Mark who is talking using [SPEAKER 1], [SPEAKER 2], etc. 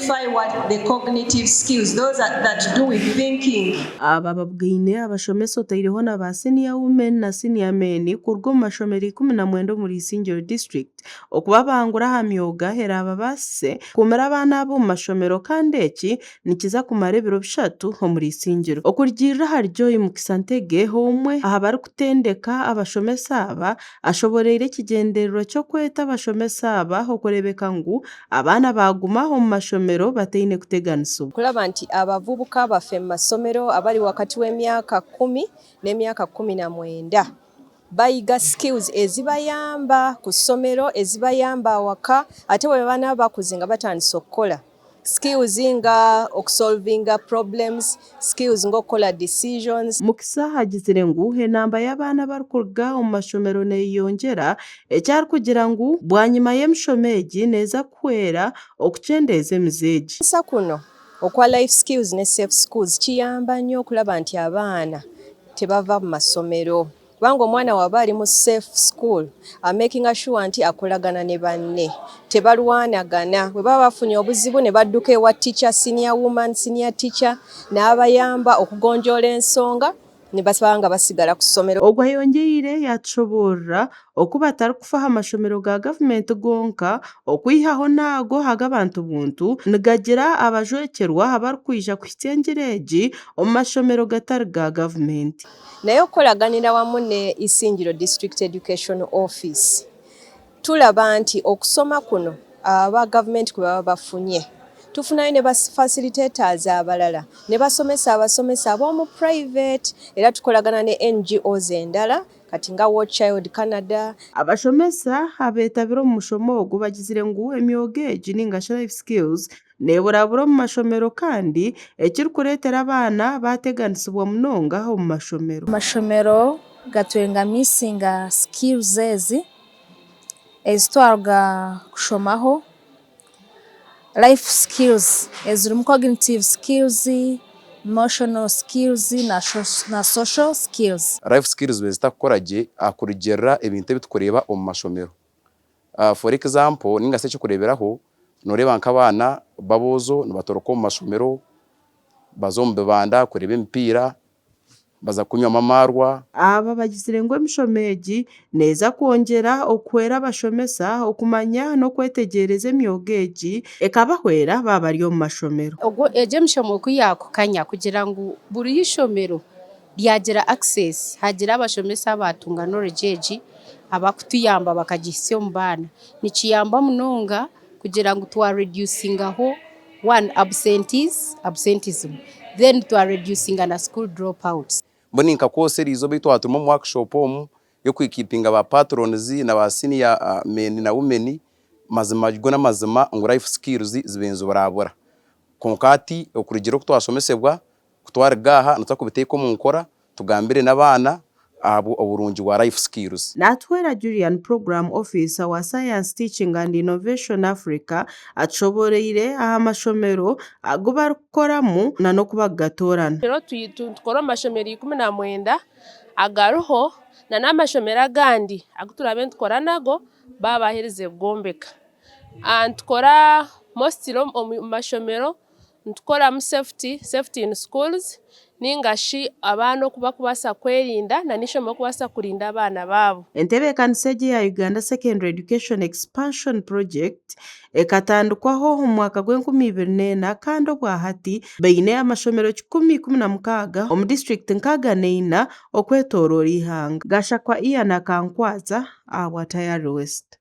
[SPEAKER 1] identify what the cognitive skills, those that do with thinking.
[SPEAKER 2] Aba babwine abashomesa otaireho na ba senior women na senior men kurwo mu mashomero 19 muri Isingiro district okubabangura aha myoga era ababase kumira abana abo mu mashomero kandi eki nikiza kumara ebiro bishatu omuri Isingiro okurigirira haryo Mukisantege homwe aha bari kutendeka abashomesa aba ashoboreire ekigenderero kyo kweta abashomesa aba okurebeka ngu abaana baguma omu mashomero bataine kuteganisibwa
[SPEAKER 3] kulaba nti abavubuka baffe mu masomero abali wakati w'emyaka 10 n'emyaka 19 bayiga skills ezibayamba ku ssomero ezibayamba awaka ate bwe baana bakuze nga batandise okukola skills nga okusolvinga problems, skills nga okukola decisions.
[SPEAKER 2] Mukisa hagizire ngu enamba y'abaana barikuruga omu mashomero neyongera ekyari kugira ngu bwanyuma y'emishomo egi neeza kuhwera okucendeeza emize egi.
[SPEAKER 3] Sa kuno okwa life skills ne safe schools kiyamba nnyo okulaba nti abaana tebava mu masomero kubanga omwana waba ali mu safe school making sure nti akolagana ne banne tebalwanagana bwe baba bafunye obuzibu ne badduka ewa teacher, senior woman, senior teacher n'abayamba okugonjoola ensonga ne basanga basigala ku ssomero.
[SPEAKER 2] Ogwo yongeire yatushoborra okuba atari kufa aha mashomero ga gavumenti gonka okwihaho naago ag'abantu buntu nigagira abajwekerwa abarkwija kuhikyengyera egi omu mashomero gatari ga gavumenti.
[SPEAKER 3] Naye okukolaganira wamu ne Isingiro District Education Office tulaba nti okusoma kuno aba gavumenti kwe baba bafunye tufunayo ne facilitators abalala ne basomesa abasomesa ab'omu private era tukolagana ne NGOs endala kati nga Watch Child Canada.
[SPEAKER 2] Abashomesa abeetabire omu mushomo ogwo bagizire ngu emyogo egi ninga life skills neburabura omu mashomero kandi ekirikureetera abaana bateganisibwa munonga omu mashomero.
[SPEAKER 4] Mashomero gatwengamisinga skills ezitwarwa kushomaho life skills ezirimu cognitive skills, emotional skills na social skills.
[SPEAKER 5] Life skills bezitakukora gye akurigerera ebintu ebitukureba omu mashomero. For example ninga se kureberaho noreba nk'abaana babozo nibatoroka omu mashomero bazo mu bibanda kureba emipira baza kunywa amamarwa.
[SPEAKER 2] Aba bagizire ngu emishomo egi neeza kwongera okuhwera abashomesa okumanya n'okwetegereza emyogo egi ekabahwera baba bari omu mashomero.
[SPEAKER 6] Ogwo egi emishomo okuyakukanya kugira ngu buri ishomero lyagira access hagira abashomesa batunga knowledge egi abakutuyamba bakagihisa omu baana nikiyamba munonga kugira ngu twa reducingaho one absenteeism then twa reducinga na school dropouts.
[SPEAKER 5] Mboni nka kose rizo bitu atuma mu workshop omu yo kwikipinga ba patrons na ba senior men na women mazima jgo na mazima ngo life skills zibenzo barabura konkati okurigiro kutwasomesebwa kutwarigaha natakubiteko mu nkora tugambire n'abana abo oburungi wa life skills.
[SPEAKER 2] Natwera Julian Program Officer wa Science Teaching and Innovation Africa atshoboreire aha mashomero ago barikoramu na no kubagatorana.
[SPEAKER 7] Rero tukora amashomero 19 agaruho na n'amashomero agandi aguturabe tukora nago babahereze gombeka tukora mostly mu mashomero tukora mu safety in schools ningashi abana kuba kubasa kwerinda na nishomo kubasa kurinda abana babo.
[SPEAKER 2] Entebe kanseje ya Uganda Secondary Education Expansion Project ekatandukwaho mu mwaka gw'2024 kandi obwa hati beine amashomero 10 omu district nkaga neina okwetorora ihanga gashakwa iya na kankwaza Tayari West.